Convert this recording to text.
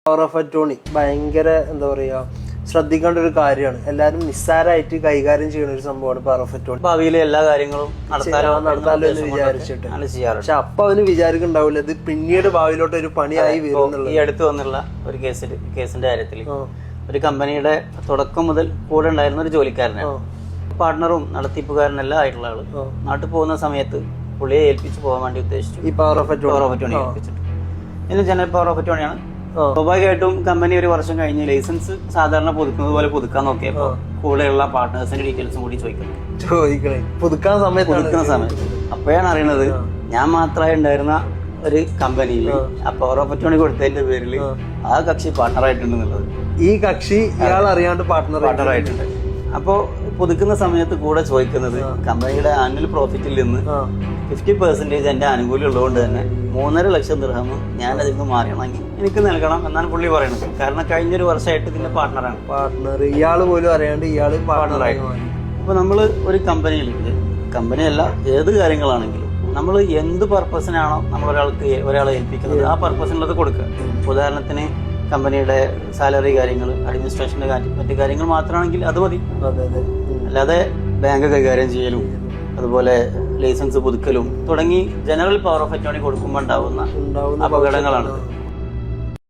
Power of attorney ഭയങ്കര എന്താ പറയാ ശ്രദ്ധിക്കേണ്ട ഒരു കാര്യമാണ്. എല്ലാരും നിസ്സാരമായിട്ട് കൈകാര്യം ചെയ്യുന്ന ഒരു സംഭവമാണ് പവർ ഓഫ് അറ്റോർണി. ഭാവിയിലെ എല്ലാ കാര്യങ്ങളും നടത്താലോ എന്ന് വിചാരിച്ചിട്ട്. പക്ഷെ അപ്പൊ അവന് വിചാരിക്കുന്നുണ്ടാവില്ല ഇത് പിന്നീട് ഭാവിയിലോട്ട് ഒരു പണിയായി വരുന്നുള്ളത്. ഈ അടുത്ത് വന്നുള്ള ഒരു കേസിന്റെ കാര്യത്തിൽ ഒരു കമ്പനിയുടെ തുടക്കം മുതൽ കൂടെ ഉണ്ടായിരുന്ന ഒരു ജോലിക്കാരനാണ്. പാർട്ട്ണറും നടത്തിപ്പുകാരനെല്ലാം ആയിട്ടുള്ള ആള് നാട്ടിൽ പോകുന്ന സമയത്ത് പുള്ളിയെ ഏൽപ്പിച്ച് പോകാൻ വേണ്ടി ഉദ്ദേശിച്ചു ഈ പവർ ഓഫ് അറ്റോർണി ഏൽപ്പിച്ചിട്ട്. ഇത് ജനറൽ പവർ ഓഫ് അറ്റോർണിയാണ്. സ്വാഭാവികമായിട്ടും കമ്പനി ഒരു വർഷം കഴിഞ്ഞ് ലൈസൻസ് സാധാരണ പുതുക്കുന്നത് പോലെ പുതുക്കാൻ നോക്കിയപ്പോ കൂടെയുള്ള പാർട്ട്നേഴ്സിന്റെ ഡീറ്റെയിൽസും കൂടി ചോദിക്കണേ പുതുക്കുന്ന സമയത്ത് അപ്പോഴാണ് അറിയണത് ഞാൻ മാത്രമായി ഉണ്ടായിരുന്ന ഒരു കമ്പനിയിൽ ആ പവർ ഓഫ് അറ്റോർണി കൊടുത്തതിന്റെ പേരിൽ ആ കക്ഷി പാർട്ണറായിട്ടുണ്ടെന്നുള്ളത്. ഈ കക്ഷി ഇയാൾ അറിയാണ്ട് പാർട്ണറായിട്ടുണ്ട്. അപ്പോ പുതുക്കുന്ന സമയത്ത് കൂടെ ചോദിക്കുന്നത് കമ്പനിയുടെ ആനുവൽ പ്രോഫിറ്റിൽ നിന്ന് 50% എന്റെ ആനുകൂല്യം ഉള്ളതുകൊണ്ട് തന്നെ 3.5 ലക്ഷം ദിർഹം ഞാൻ അതിൽ നിന്ന് മാറണമെങ്കിൽ എനിക്ക് നൽകണം എന്നാണ് പുള്ളി പറയുന്നത്. കാരണം കഴിഞ്ഞൊരു വർഷമായിട്ട് ഇതിന്റെ പാർട്ണറാണ്. ഇയാള് പോലും അറിയാണ്ട് ഇയാള് പാർട്ണറായി. അപ്പൊ നമ്മള് ഒരു കമ്പനിയല്ല ഏത് കാര്യങ്ങളാണെങ്കിലും നമ്മൾ എന്ത് പർപ്പസിനാണോ നമ്മൾ ഒരാളെ ഏൽപ്പിക്കുന്നത് ആ പർപ്പസിനുള്ളത് കൊടുക്കുക. ഉദാഹരണത്തിന് കമ്പനിയുടെ സാലറി കാര്യങ്ങൾ, അഡ്മിനിസ്ട്രേഷന്റെ മറ്റു കാര്യങ്ങൾ മാത്രമാണെങ്കിൽ അത് മതി. അല്ലാതെ ബാങ്ക് കൈകാര്യം ചെയ്യലും അതുപോലെ ലൈസൻസ് പുതുക്കലും തുടങ്ങി ജനറൽ പവർ ഓഫ് അറ്റോർണി കൊടുക്കുമ്പോൾ ഉണ്ടാവുന്ന അപകടങ്ങളാണ്.